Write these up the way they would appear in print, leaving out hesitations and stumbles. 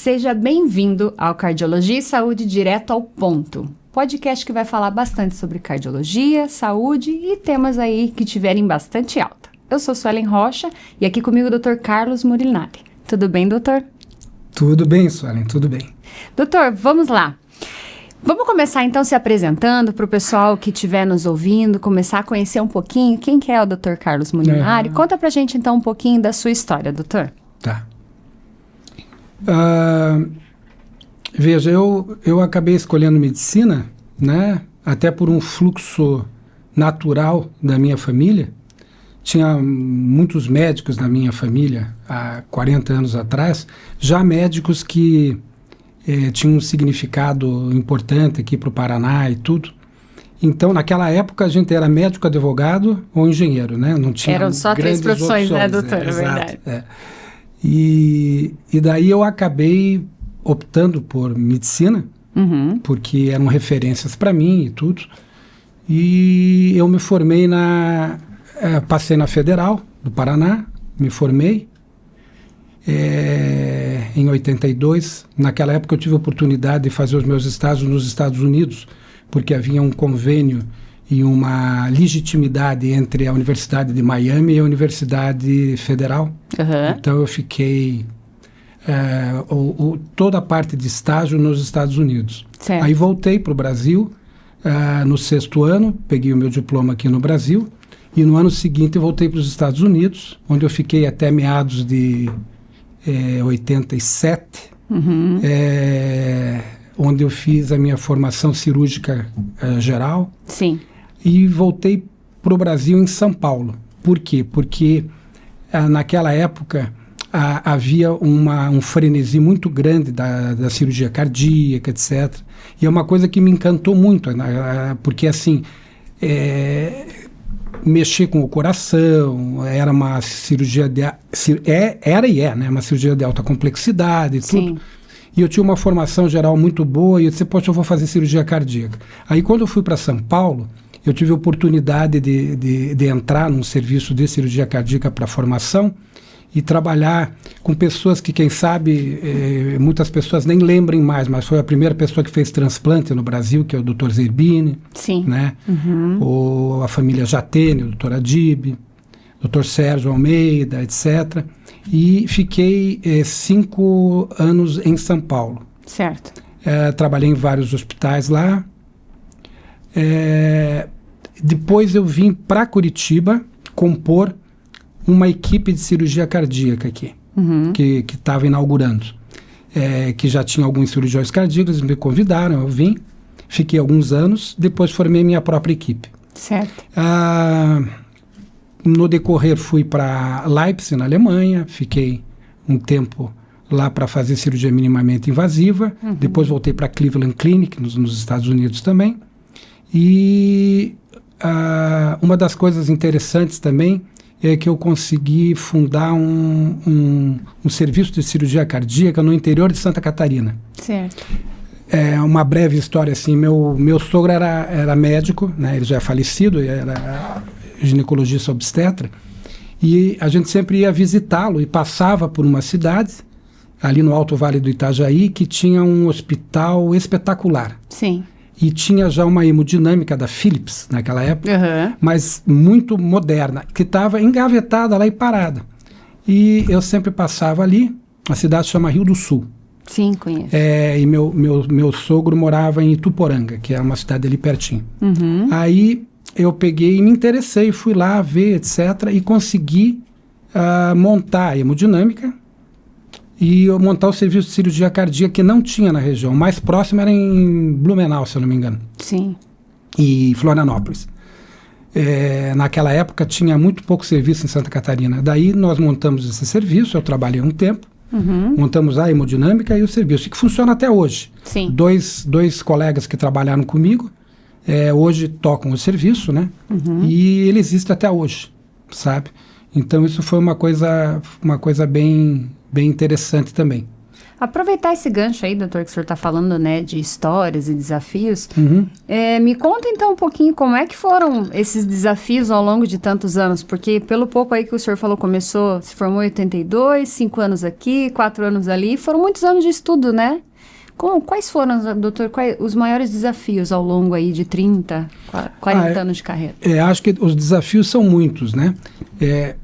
Seja bem-vindo ao Cardiologia e Saúde Direto ao Ponto. Podcast que vai falar bastante sobre cardiologia, saúde e temas aí que tiverem bastante alta. Eu sou Suelen Rocha e aqui comigo o Dr. Carlos Murinari. Tudo bem, doutor? Tudo bem, Suelen, tudo bem. Doutor, vamos lá. Vamos começar então se apresentando para o pessoal que estiver nos ouvindo, começar a conhecer um pouquinho quem que é o Dr. Carlos Murinari. Conta pra gente então um pouquinho da sua história, doutor. Tá. Veja, eu acabei escolhendo medicina, né, até por um fluxo natural da minha família. Tinha muitos médicos na minha família há 40 anos atrás, já médicos que tinham um significado importante aqui para o Paraná e tudo. Então, naquela época, a gente era médico, advogado ou engenheiro, né? Não tinha Eram só três profissões, né, doutor? É verdade. Exato. E daí eu acabei optando por medicina, porque eram referências para mim e tudo. E eu me formei passei na Federal do Paraná, me formei em 82. Naquela época eu tive a oportunidade de fazer os meus estágios nos Estados Unidos, porque havia um convênio e uma legitimidade entre a Universidade de Miami e a Universidade Federal. Então eu fiquei toda a parte de estágio nos Estados Unidos. Certo. Aí voltei para o Brasil no 6º ano, peguei o meu diploma aqui no Brasil, e no ano seguinte eu voltei para os Estados Unidos, onde eu fiquei até meados de 87, onde eu fiz a minha formação cirúrgica geral. Sim. E voltei para o Brasil em São Paulo. Por quê? Porque naquela época havia um frenesi muito grande da cirurgia cardíaca, etc. E é uma coisa que me encantou muito, porque assim, mexer com o coração, era uma cirurgia né, uma cirurgia de alta complexidade e tudo. Sim. E eu tinha uma formação geral muito boa e eu disse, poxa, eu vou fazer cirurgia cardíaca. Aí quando eu fui para São Paulo, eu tive a oportunidade de entrar num serviço de cirurgia cardíaca para formação e trabalhar com pessoas que, quem sabe, muitas pessoas nem lembrem mais, mas foi a primeira pessoa que fez transplante no Brasil, que é o Dr. Zerbini. Sim. Né? Ou a família Jatene, o Dr. Adib, Dr. Sérgio Almeida, etc. E fiquei 5 anos em São Paulo. Certo. Trabalhei em vários hospitais lá. Depois eu vim para Curitiba compor uma equipe de cirurgia cardíaca aqui, que estava inaugurando, que já tinha alguns cirurgiões cardíacos, eles me convidaram, eu vim, fiquei alguns anos, depois formei minha própria equipe. Certo. No decorrer fui para Leipzig, na Alemanha, fiquei um tempo lá para fazer cirurgia minimamente invasiva, depois voltei para Cleveland Clinic, nos Estados Unidos também. E uma das coisas interessantes também é que eu consegui fundar um serviço de cirurgia cardíaca no interior de Santa Catarina. Certo. Uma breve história assim, meu sogro era médico, né, ele já é falecido, era ginecologista obstetra, e a gente sempre ia visitá-lo e passava por uma cidade, ali no Alto Vale do Itajaí, que tinha um hospital espetacular. Sim. E tinha já uma hemodinâmica da Philips naquela época, mas muito moderna, que estava engavetada lá e parada. E eu sempre passava ali, a cidade se chama Rio do Sul. Sim, conheço. E meu sogro morava em Ituporanga, que é uma cidade ali pertinho. Aí eu peguei e me interessei, fui lá ver, etc., e consegui montar a hemodinâmica e montar o serviço de cirurgia cardíaca que não tinha na região. O mais próximo era em Blumenau, se eu não me engano. Sim. E Florianópolis. Naquela época tinha muito pouco serviço em Santa Catarina. Daí nós montamos esse serviço, eu trabalhei um tempo, montamos a hemodinâmica e o serviço, que funciona até hoje. Sim. Dois colegas que trabalharam comigo, hoje tocam o serviço, né? E ele existe até hoje, sabe? Então isso foi uma coisa bem interessante também. Aproveitar esse gancho aí, doutor, que o senhor está falando, né, de histórias e desafios. Me conta então um pouquinho como é que foram esses desafios ao longo de tantos anos, porque pelo pouco aí que o senhor falou, se formou em 82, 5 anos aqui, 4 anos ali, foram muitos anos de estudo, né? Quais foram, doutor, os maiores desafios ao longo aí de 30, 40 anos de carreira? Acho que os desafios são muitos, né?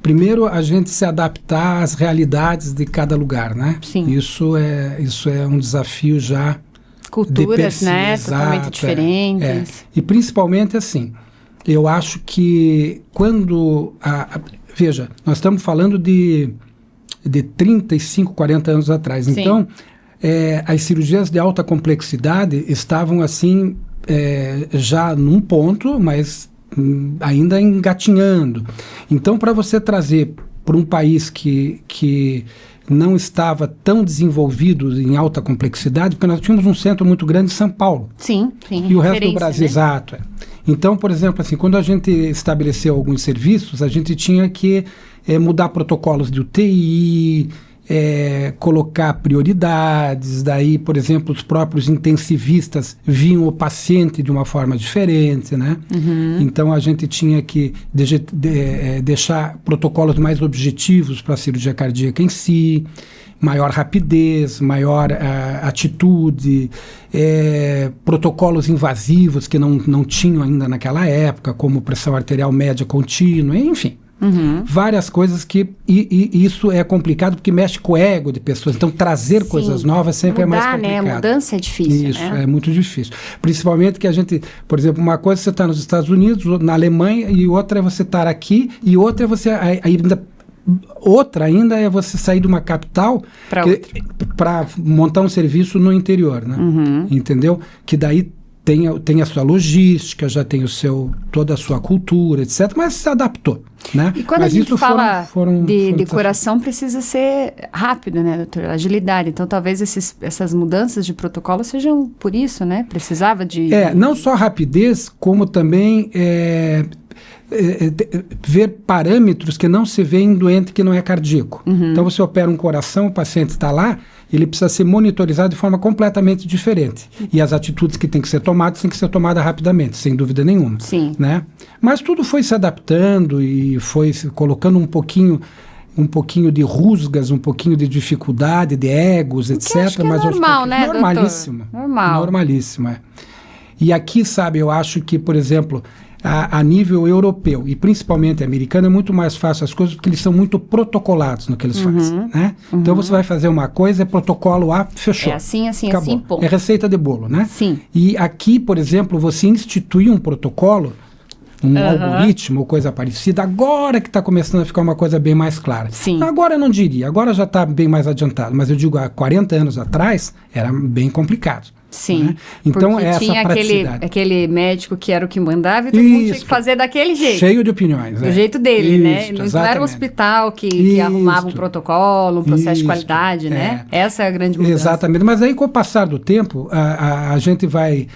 Primeiro, a gente se adaptar às realidades de cada lugar, né? Sim. Isso é um desafio já. Culturas, né? Totalmente diferentes. E principalmente assim, eu acho que quando... veja, nós estamos falando de 35, 40 anos atrás. Sim. Então... as cirurgias de alta complexidade estavam assim já num ponto, mas ainda engatinhando. Então, para você trazer para um país que não estava tão desenvolvido em alta complexidade, porque nós tínhamos um centro muito grande em São Paulo. Sim. E o resto do Brasil, né? exato. Então, por exemplo, assim, quando a gente estabeleceu alguns serviços, a gente tinha que mudar protocolos de UTI, colocar prioridades, daí, por exemplo, os próprios intensivistas viam o paciente de uma forma diferente, né? Então, a gente tinha que deixar protocolos mais objetivos para a cirurgia cardíaca em si, maior rapidez, maior atitude, protocolos invasivos que não tinham ainda naquela época, como pressão arterial média contínua, enfim. Várias coisas que... E isso é complicado porque mexe com o ego de pessoas. Então, trazer coisas novas sempre é mais complicado. Né? Mudança é difícil, isso, né? é muito difícil. Principalmente que a gente... Por exemplo, uma coisa é você estar nos Estados Unidos, na Alemanha, e outra é você estar aqui, e outra é você ainda é você sair de uma capital para montar um serviço no interior, né? Entendeu? Que daí tem a sua logística, já tem toda a sua cultura, etc., mas se adaptou, né? E quando a gente fala de coração, precisa ser rápido, né, doutor? Agilidade. Então, talvez essas mudanças de protocolo sejam por isso, né? Precisava de... não só rapidez, como também ver parâmetros que não se vê em doente que não é cardíaco. Então, você opera um coração, o paciente está lá, ele precisa ser monitorizado de forma completamente diferente. E as atitudes que têm que ser tomadas rapidamente, sem dúvida nenhuma. Sim. Né? Mas tudo foi se adaptando e foi se colocando um pouquinho de rusgas, um pouquinho de dificuldade, de egos, etc. Acho que é normal, né, normalíssimo. Doutor? Normalíssimo, E aqui, sabe, eu acho que, por exemplo, a nível europeu e principalmente americano é muito mais fácil as coisas porque eles são muito protocolados no que eles fazem, né? Então você vai fazer uma coisa, protocolo A, fechou. É assim, acabou. Assim, ponto. É receita de bolo, né? Sim. E aqui, por exemplo, você institui um protocolo, algoritmo ou coisa parecida, agora que está começando a ficar uma coisa bem mais clara. Sim. Agora eu não diria, agora já está bem mais adiantado, mas eu digo, há 40 anos atrás era bem complicado. Sim, né? Então, porque essa tinha praticidade. aquele médico que era o que mandava e todo mundo tinha que fazer daquele jeito. Cheio de opiniões. Do jeito dele, né? Não era o exatamente. Hospital que arrumava um protocolo, um processo de qualidade, né? Essa é a grande mudança. Exatamente, mas aí com o passar do tempo, a gente vai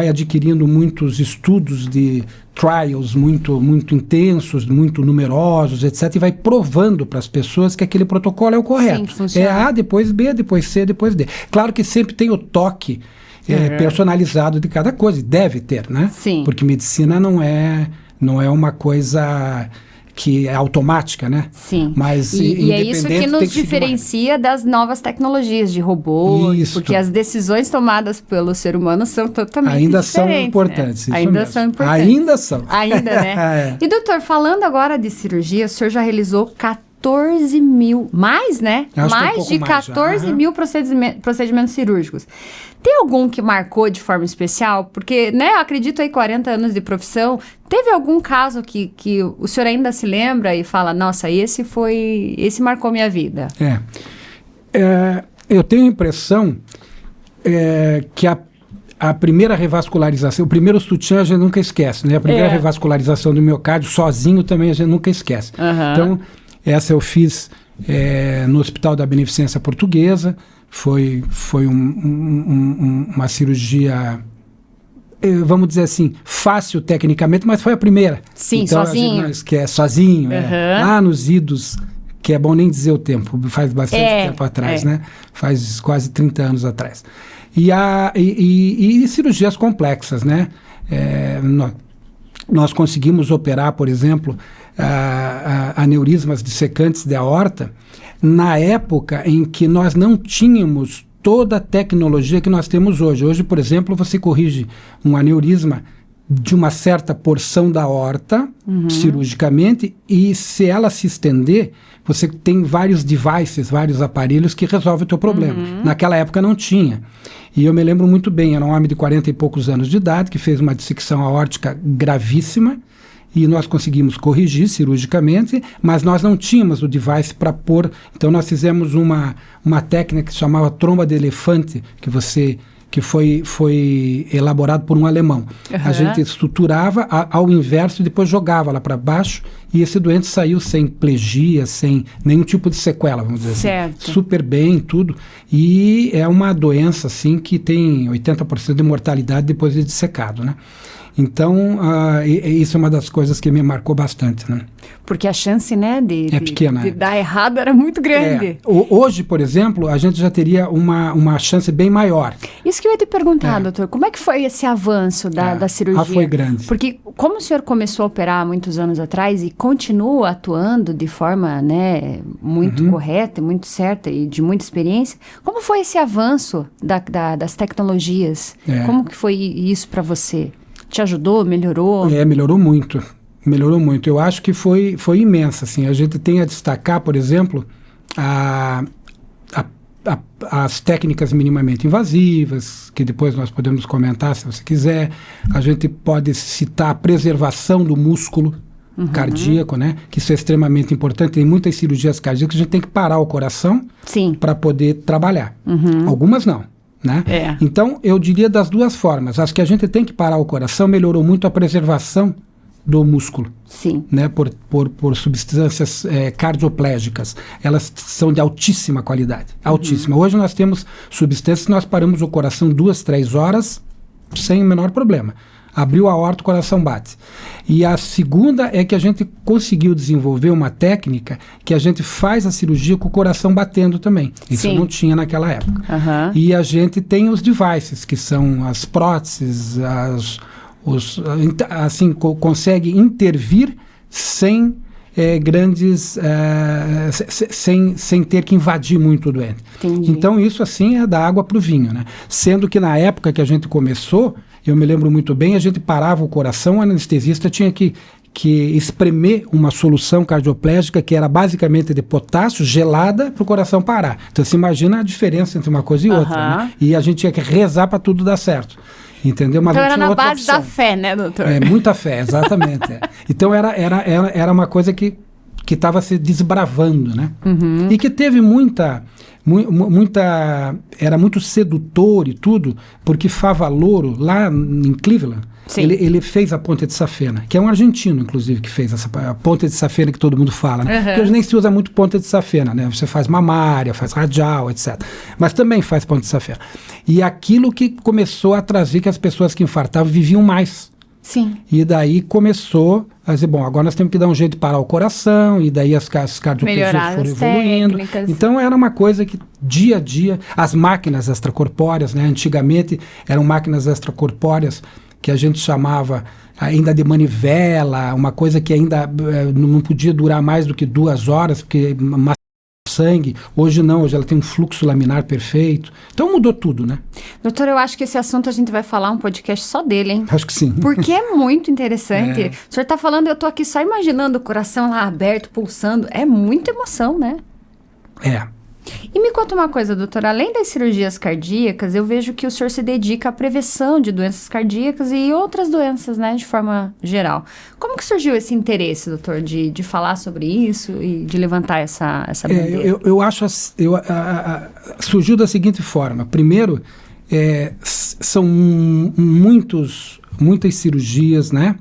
adquirindo muitos estudos de trials muito intensos, muito numerosos, etc., e vai provando para as pessoas que aquele protocolo é o correto. Sim, funciona. É A, depois B, depois C, depois D. Claro que sempre tem o toque personalizado de cada coisa, e deve ter, né? Sim. Porque medicina não é uma coisa que é automática, né? Sim. Mas e é isso que nos diferencia das novas tecnologias de robôs, porque as decisões tomadas pelo ser humano são totalmente ainda diferentes. São importantes. Né? Ainda mesmo. são importantes. Ainda são. Ainda, né? E doutor, falando agora de cirurgia, o senhor já realizou 14 mil, mais, né? Mais de 14 mil procedimentos cirúrgicos. Tem algum que marcou de forma especial? Porque, né, eu acredito aí 40 anos de profissão, teve algum caso que o senhor ainda se lembra e fala, nossa, esse marcou minha vida? Eu tenho a impressão que a primeira revascularização, o primeiro sutiã a gente nunca esquece, né? A primeira revascularização do miocárdio sozinho também a gente nunca esquece. Então, essa eu fiz no Hospital da Beneficência Portuguesa, foi uma cirurgia, vamos dizer assim, fácil tecnicamente, mas foi a primeira. Sim, então, sozinho. A gente não esquece, sozinho, lá nos idos que é bom nem dizer o tempo, faz bastante tempo atrás, né? Faz quase 30 anos atrás. E cirurgias complexas, né? Nós conseguimos operar, por exemplo, aneurismas dissecantes de aorta na época em que nós não tínhamos toda a tecnologia que nós temos hoje. Hoje, por exemplo, você corrige um aneurisma de uma certa porção da aorta, cirurgicamente, e se ela se estender, você tem vários devices, vários aparelhos que resolvem o teu problema. Naquela época não tinha. E eu me lembro muito bem, era um homem de 40 e poucos anos de idade, que fez uma dissecção aórtica gravíssima, e nós conseguimos corrigir cirurgicamente, mas nós não tínhamos o device para pôr. Então nós fizemos uma técnica que se chamava tromba de elefante, que foi elaborado por um alemão. A gente estruturava ao inverso e depois jogava lá para baixo, e esse doente saiu sem plegia, sem nenhum tipo de sequela, vamos dizer assim. Super bem, tudo. E é uma doença assim que tem 80% de mortalidade depois de dissecado, né? Então, isso é uma das coisas que me marcou bastante, né? Porque a chance, né, de pequena, dar errado era muito grande. Hoje, por exemplo, a gente já teria uma chance bem maior. Isso que eu ia te perguntar, doutor, como é que foi esse avanço da cirurgia? Foi grande. Porque como o senhor começou a operar há muitos anos atrás e continua atuando de forma, né, muito correta, muito certa e de muita experiência, como foi esse avanço das tecnologias? Como que foi isso para você? Te ajudou? Melhorou? Melhorou muito. Melhorou muito. Eu acho que foi imensa, assim. A gente tem a destacar, por exemplo, as técnicas minimamente invasivas, que depois nós podemos comentar se você quiser. A gente pode citar a preservação do músculo cardíaco, né? Que isso é extremamente importante. Tem muitas cirurgias cardíacas que a gente tem que parar o coração para poder trabalhar. Algumas não. Né? Então, eu diria das duas formas. As que a gente tem que parar o coração, melhorou muito a preservação do músculo. Sim. Né? Por substâncias cardioplégicas. Elas são de altíssima qualidade. Altíssima. Hoje nós temos substâncias que nós paramos o coração 2, 3 horas sem o menor problema. Abriu a aorta, o coração bate. E a segunda é que a gente conseguiu desenvolver uma técnica que a gente faz a cirurgia com o coração batendo também. Isso não tinha naquela época. E a gente tem os devices, que são as próteses, assim, consegue intervir sem sem ter que invadir muito o doente. Entendi. Então isso assim é da água para o vinho, né? Sendo que na época que a gente começou, eu me lembro muito bem, a gente parava o coração, o anestesista tinha que espremer uma solução cardioplégica que era basicamente de potássio gelada para o coração parar. Então você imagina a diferença entre uma coisa e outra, né? E a gente tinha que rezar para tudo dar certo. Entendeu? Mas então não era tinha na outra base opção. da fé, né, doutor? Muita fé, exatamente. Então era uma coisa que estava se desbravando, né? E que teve era muito sedutor e tudo, porque Favaloro, lá em Cleveland, ele fez a ponte de Safena, que é um argentino, inclusive, que fez a ponte de Safena que todo mundo fala, né? Porque hoje nem se usa muito ponte de Safena, né? Você faz mamária, faz radial, etc. Mas também faz ponte de Safena. E aquilo que começou a trazer que as pessoas que infartavam viviam mais. Sim. E daí começou a dizer, bom, agora nós temos que dar um jeito de parar o coração, e daí as cardioplegias foram evoluindo. Técnicas. Então era uma coisa que dia a dia, as máquinas extracorpóreas, né? Antigamente eram máquinas extracorpóreas que a gente chamava ainda de manivela, uma coisa que ainda não podia durar mais do que 2 horas, porque sangue. Hoje não, hoje ela tem um fluxo laminar perfeito. Então mudou tudo, né? Doutor, eu acho que esse assunto a gente vai falar um podcast só dele, hein? Acho que sim. Porque é muito interessante. O senhor está falando, eu tô aqui só imaginando o coração lá aberto, pulsando. É muita emoção, né? E me conta uma coisa, doutor, além das cirurgias cardíacas, eu vejo que o senhor se dedica à prevenção de doenças cardíacas e outras doenças, né, de forma geral. Como que surgiu esse interesse, doutor, de falar sobre isso e de levantar essa bandeira? Eu acho, surgiu da seguinte forma. Primeiro, são muitas cirurgias, né,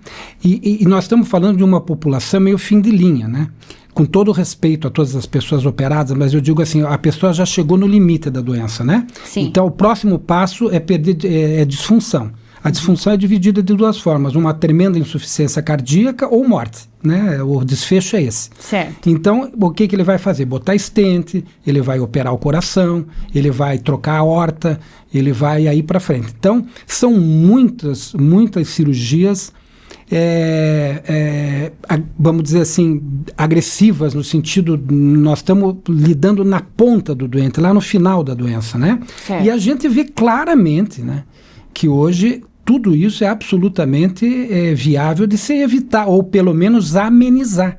e nós estamos falando de uma população meio fim de linha, né? Com todo respeito a todas as pessoas operadas, mas eu digo assim, a pessoa já chegou no limite da doença, né? Sim. Então, o próximo passo é disfunção. A disfunção é dividida de duas formas, uma tremenda insuficiência cardíaca ou morte, né? O desfecho é esse. Certo. Então, o que ele vai fazer? Botar stent, ele vai operar o coração, ele vai trocar a aorta, ele vai aí para frente. Então, são muitas cirurgias, vamos dizer assim, agressivas, no sentido, nós estamos lidando na ponta do doente, lá no final da doença, né? Certo. E a gente vê claramente, né, que hoje tudo isso é absolutamente viável de se evitar, ou pelo menos amenizar.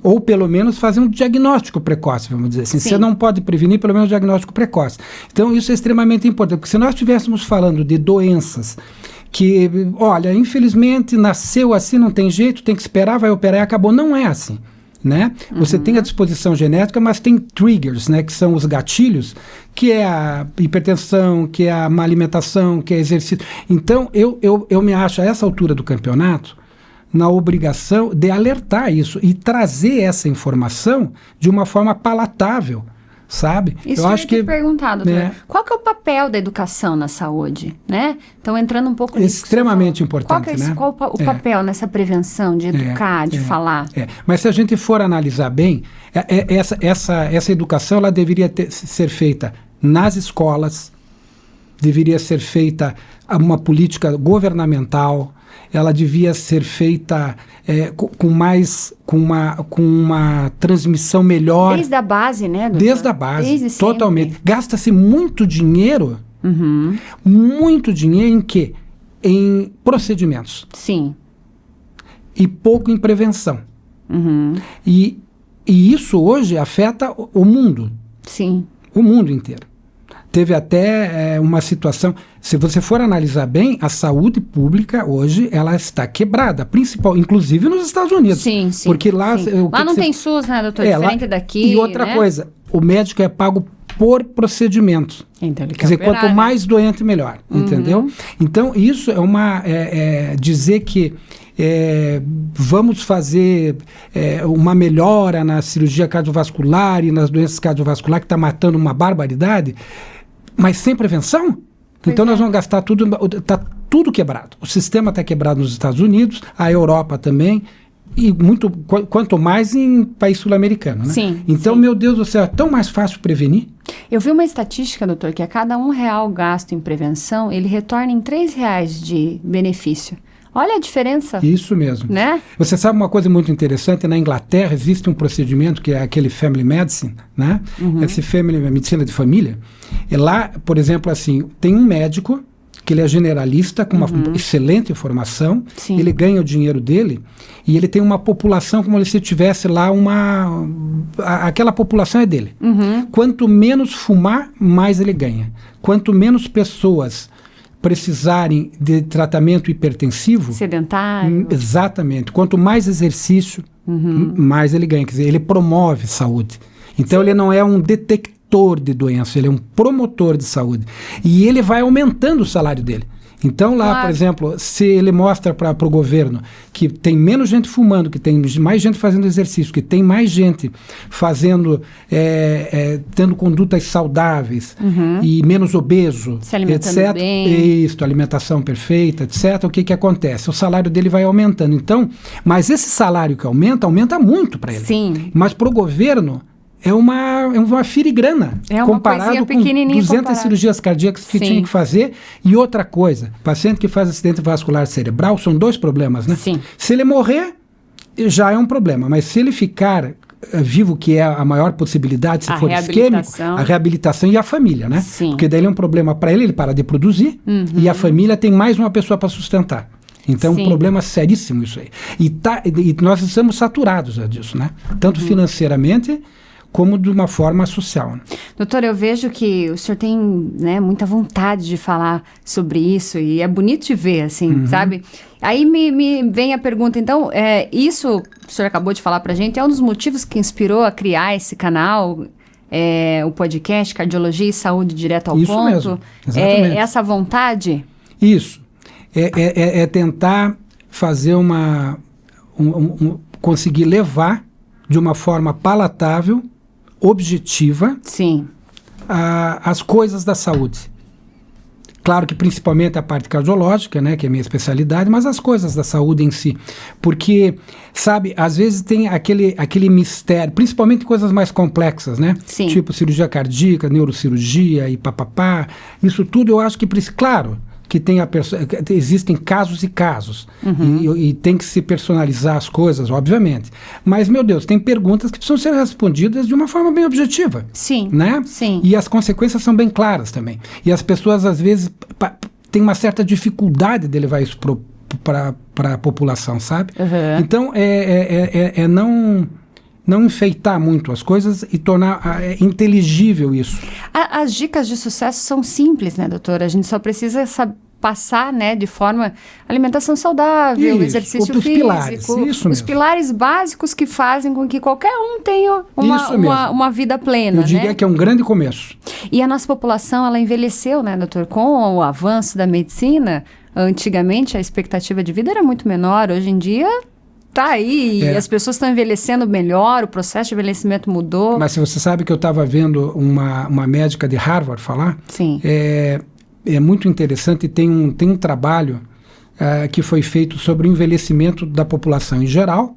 Ou pelo menos fazer um diagnóstico precoce, vamos dizer assim. Sim. Você não pode prevenir, pelo menos diagnóstico precoce. Então isso é extremamente importante, porque se nós estivéssemos falando de doenças que, olha, infelizmente nasceu assim, não tem jeito, tem que esperar, vai operar e acabou, não é assim, né? Você tem a disposição genética, mas tem triggers, né, que são os gatilhos, que é a hipertensão, que é a má alimentação, que é exercício. Então eu me acho a essa altura do campeonato na obrigação de alertar isso e trazer essa informação de uma forma palatável, sabe? Isso eu acho que perguntar, doutor. Qual que é o papel da educação na saúde, né? Então, entrando um pouco nisso. Extremamente importante, né? Qual o papel nessa prevenção de educar, de falar? Mas se a gente for analisar bem, essa educação ela deveria ser feita nas escolas, deveria ser feita uma política governamental, ela devia ser feita com uma transmissão melhor. Desde a base, né, doutor? Desde a base, desde totalmente. Sempre. Gasta-se muito dinheiro em quê? Em procedimentos. Sim. E pouco em prevenção. E isso hoje afeta o mundo. Sim. O mundo inteiro. Teve até uma situação, se você for analisar bem, a saúde pública hoje, ela está quebrada, inclusive nos Estados Unidos. Sim. Porque lá... Lá não tem SUS, né, doutor? Diferente daqui, e outra coisa, o médico é pago por procedimento. Então, ele quer dizer, quanto mais doente, melhor. Entendeu? Então, isso é dizer que vamos fazer uma melhora na cirurgia cardiovascular e nas doenças cardiovasculares, que está matando uma barbaridade, mas sem prevenção? Então nós vamos gastar tudo, está tudo quebrado. O sistema está quebrado nos Estados Unidos, a Europa também, e quanto mais em país sul-americano, né? Sim. Então, meu Deus do céu, é tão mais fácil prevenir. Eu vi uma estatística, doutor, que a cada R$1 gasto em prevenção, ele retorna em R$3 de benefício. Olha a diferença. Isso mesmo. Né? Você sabe uma coisa muito interessante? Na Inglaterra existe um procedimento que é aquele Family Medicine, né? Esse medicina de família. E lá, por exemplo, assim, tem um médico que ele é generalista, com uma excelente formação, Sim. Ele ganha o dinheiro dele e ele tem uma população como se tivesse lá aquela população é dele. Quanto menos fumar, mais ele ganha. Quanto menos pessoas precisarem de tratamento hipertensivo... Sedentário. Exatamente. Quanto mais exercício, mais ele ganha. Quer dizer, ele promove saúde. Então, ele não é um detector de doença, ele é um promotor de saúde. E ele vai aumentando o salário dele. Então, lá, por exemplo, se ele mostra para o governo que tem menos gente fumando, que tem mais gente fazendo exercício, que tem mais gente fazendo, tendo condutas saudáveis e menos obeso, se alimentando etc. bem. Isso, alimentação perfeita, etc. O que acontece? O salário dele vai aumentando. Então, mas esse salário que aumenta muito para ele. Sim. Mas para o governo... É uma filigrana, comparado com 200 cirurgias cardíacas que tinha que fazer. E outra coisa, paciente que faz acidente vascular cerebral, são 2 problemas, né? Sim. Se ele morrer, já é um problema, mas se ele ficar vivo, que é a maior possibilidade, se for isquêmico, a reabilitação e a família, né? Sim. Porque daí é um problema para ele para de produzir, e a família tem mais uma pessoa para sustentar. Então, um problema seríssimo isso aí. E nós estamos saturados disso, né? Tanto financeiramente... como de uma forma social. Doutor, eu vejo que o senhor tem, né, muita vontade de falar sobre isso e é bonito de ver, assim, sabe? Aí me vem a pergunta, então, isso o senhor acabou de falar pra gente, é um dos motivos que inspirou a criar esse canal, o podcast Cardiologia e Saúde Direto ao Isso Ponto? mesmo, exatamente. Essa vontade? Isso. É tentar fazer conseguir levar de uma forma palatável, objetiva, Sim. As coisas da saúde. Claro que principalmente a parte cardiológica, né, que é a minha especialidade, mas as coisas da saúde em si. Porque, sabe, às vezes tem aquele mistério, principalmente coisas mais complexas, né? Sim. Tipo cirurgia cardíaca, neurocirurgia e papapá. Isso tudo eu acho que, claro, que existem casos e casos, e tem que se personalizar as coisas, obviamente. Mas, meu Deus, tem perguntas que precisam ser respondidas de uma forma bem objetiva. Sim, né? sim. E as consequências são bem claras também. E as pessoas, às vezes, têm uma certa dificuldade de levar isso para a população, sabe? Então, não enfeitar muito as coisas e tornar inteligível isso. As dicas de sucesso são simples, né, doutora? A gente só precisa passar, né, de forma alimentação saudável, Isso, exercício os físico, pilares, isso os mesmo. pilares básicos que fazem com que qualquer um tenha uma vida plena, Eu diria né? que é um grande começo. E a nossa população, ela envelheceu, né, doutor? Com o avanço da medicina, antigamente a expectativa de vida era muito menor, hoje em dia tá aí, as pessoas estão envelhecendo melhor, o processo de envelhecimento mudou. Mas se você sabe que eu estava vendo uma médica de Harvard falar, Sim. É muito interessante, tem um trabalho que foi feito sobre o envelhecimento da população em geral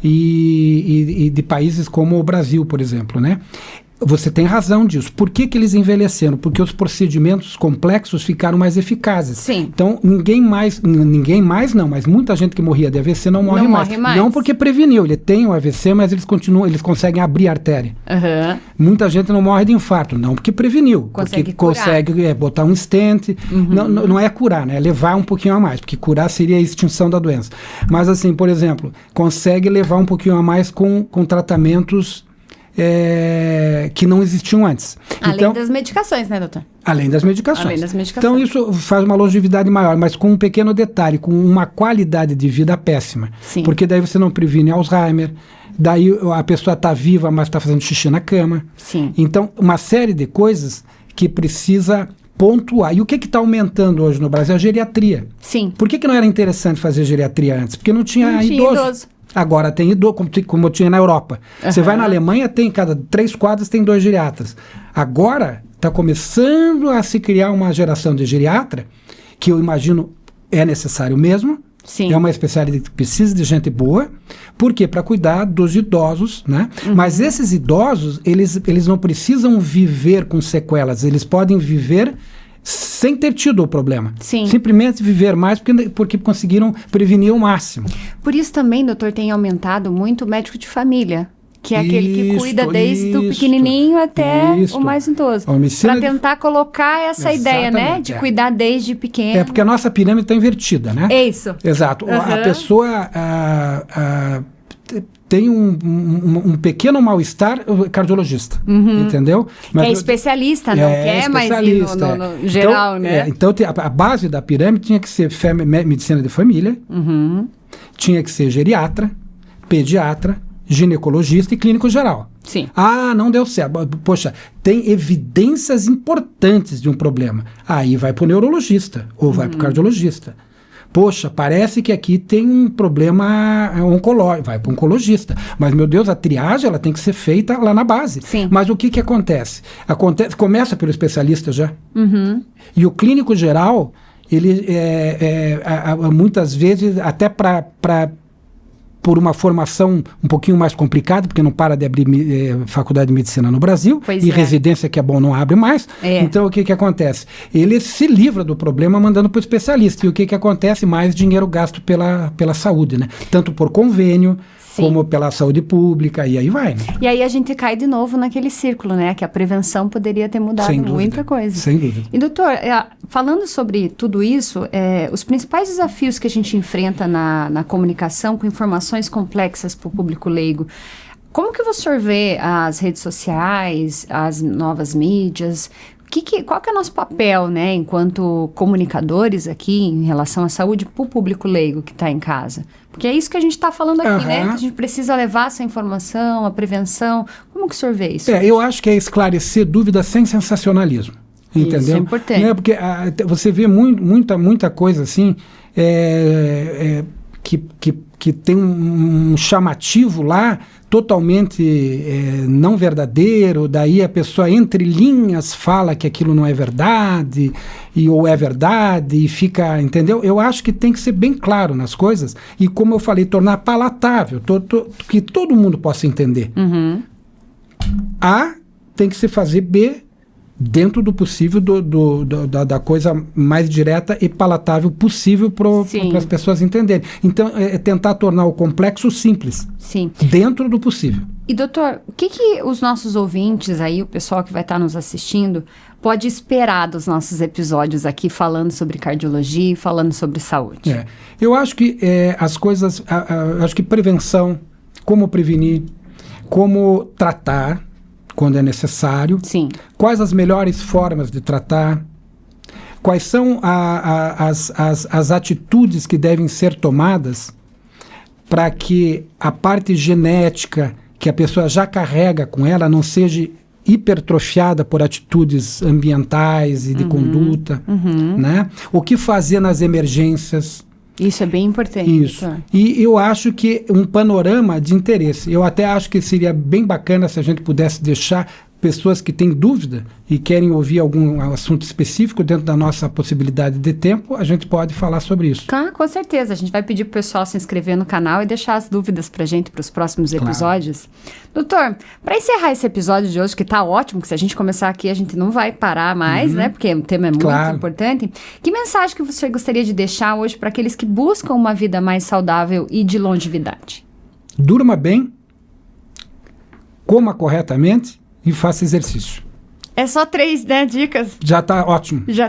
e de países como o Brasil, por exemplo, né? Você tem razão disso. Por que eles envelheceram? Porque os procedimentos complexos ficaram mais eficazes. Sim. Então, ninguém mais não, mas muita gente que morria de AVC não morre mais. Não porque preveniu, ele tem o AVC, mas eles conseguem abrir a artéria. Muita gente não morre de infarto, não porque preveniu. Consegue botar um stent. Não é curar, né? É levar um pouquinho a mais, porque curar seria a extinção da doença. Mas assim, por exemplo, consegue levar um pouquinho a mais com tratamentos que não existiam antes. Além das medicações, né, doutor? Além das medicações. Além das medicações. Então, isso faz uma longevidade maior, mas com um pequeno detalhe, com uma qualidade de vida péssima. Sim. Porque daí você não previne Alzheimer, daí a pessoa está viva, mas está fazendo xixi na cama. Sim. Então, uma série de coisas que precisa pontuar. E o que está aumentando hoje no Brasil? A geriatria. Sim. Por que não era interessante fazer geriatria antes? Porque não tinha idoso. Agora tem idoso, como tinha na Europa. Você vai na Alemanha, tem cada 3 quadras tem 2 geriatras. Agora está começando a se criar uma geração de geriatra, que eu imagino é necessário mesmo. Sim. É uma especialidade que precisa de gente boa. Por quê? Para cuidar dos idosos, né? Mas esses idosos, eles não precisam viver com sequelas, eles podem viver sem ter tido o problema. Sim. Simplesmente viver mais porque conseguiram prevenir o máximo. Por isso também, doutor, tem aumentado muito o médico de família, que é aquele que cuida desde o pequenininho até o mais idoso. Para tentar colocar essa ideia, né? De cuidar desde pequeno. Porque a nossa pirâmide está invertida, né? É isso. Exato. A pessoa tem um pequeno mal-estar, o cardiologista, entendeu? Mas é especialista, não quer mais ir no geral, então, né? Então, a base da pirâmide tinha que ser medicina de família, tinha que ser geriatra, pediatra, ginecologista e clínico geral. Sim. Ah, não deu certo. Poxa, tem evidências importantes de um problema. Aí vai para o neurologista ou vai para o cardiologista. Poxa, parece que aqui tem um problema oncológico, vai para o oncologista. Mas, meu Deus, a triagem ela tem que ser feita lá na base. Sim. Mas o que acontece? Começa pelo especialista já. E o clínico geral, ele muitas vezes, até por uma formação um pouquinho mais complicada, porque não para de abrir faculdade de medicina no Brasil, residência que é bom não abre mais. Então, o que acontece? Ele se livra do problema mandando para o especialista. E o que acontece? Mais dinheiro gasto pela saúde, né? Tanto por convênio, como pela saúde pública, e aí vai, né? E aí a gente cai de novo naquele círculo, né? Que a prevenção poderia ter mudado muita coisa. Sem dúvida. E, doutor, falando sobre tudo isso, os principais desafios que a gente enfrenta na comunicação com informações complexas para o público leigo, como que você vê as redes sociais, as novas mídias? Qual que é o nosso papel, né, enquanto comunicadores aqui em relação à saúde para o público leigo que está em casa? Porque é isso que a gente está falando aqui, né? Que a gente precisa levar essa informação, a prevenção. Como que o senhor vê isso? Eu acho que é esclarecer dúvidas sem sensacionalismo. Entendeu? Isso é importante. Porque você vê muita coisa assim, que tem um chamativo lá totalmente não verdadeiro, daí a pessoa entre linhas fala que aquilo não é verdade, ou é verdade, e fica, entendeu? Eu acho que tem que ser bem claro nas coisas, e como eu falei, tornar palatável, que todo mundo possa entender. Uhum. A tem que se fazer B dentro do possível, da coisa mais direta e palatável possível para as pessoas entenderem. Então, é tentar tornar o complexo simples. Sim. Dentro do possível. E, doutor, o que os nossos ouvintes aí, o pessoal que vai estar nos assistindo, pode esperar dos nossos episódios aqui falando sobre cardiologia e falando sobre saúde? Eu acho que as coisas... acho que prevenção, como prevenir, como tratar quando é necessário. Sim. Quais as melhores formas de tratar? Quais são as atitudes que devem ser tomadas para que a parte genética que a pessoa já carrega com ela não seja hipertrofiada por atitudes ambientais e de conduta, né? O que fazer nas emergências? Isso é bem importante. Isso. Doutor. E eu acho que um panorama de interesse. Eu até acho que seria bem bacana se a gente pudesse deixar pessoas que têm dúvida e querem ouvir algum assunto específico dentro da nossa possibilidade de tempo, a gente pode falar sobre isso. Com certeza. A gente vai pedir para o pessoal se inscrever no canal e deixar as dúvidas para a gente para os próximos episódios. Doutor, para encerrar esse episódio de hoje, que está ótimo, que se a gente começar aqui, a gente não vai parar mais, né? Porque o tema é muito importante. Que mensagem que você gostaria de deixar hoje para aqueles que buscam uma vida mais saudável e de longevidade? Durma bem, coma corretamente e faça exercício. É só 3, né, dicas? Já está ótimo. Já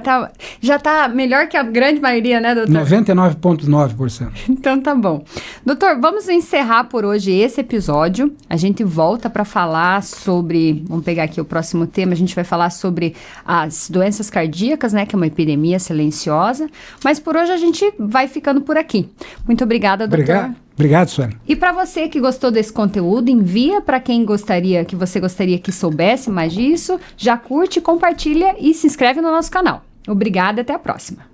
tá melhor que a grande maioria, né, doutor? 99,9%. Então tá bom. Doutor, vamos encerrar por hoje esse episódio. A gente volta para falar sobre... Vamos pegar aqui o próximo tema. A gente vai falar sobre as doenças cardíacas, né, que é uma epidemia silenciosa. Mas por hoje a gente vai ficando por aqui. Muito obrigada, doutor. Obrigado, Sueli. E para você que gostou desse conteúdo, envia para quem você gostaria que soubesse mais disso. Já curte, compartilha e se inscreve no nosso canal. Obrigada e até a próxima.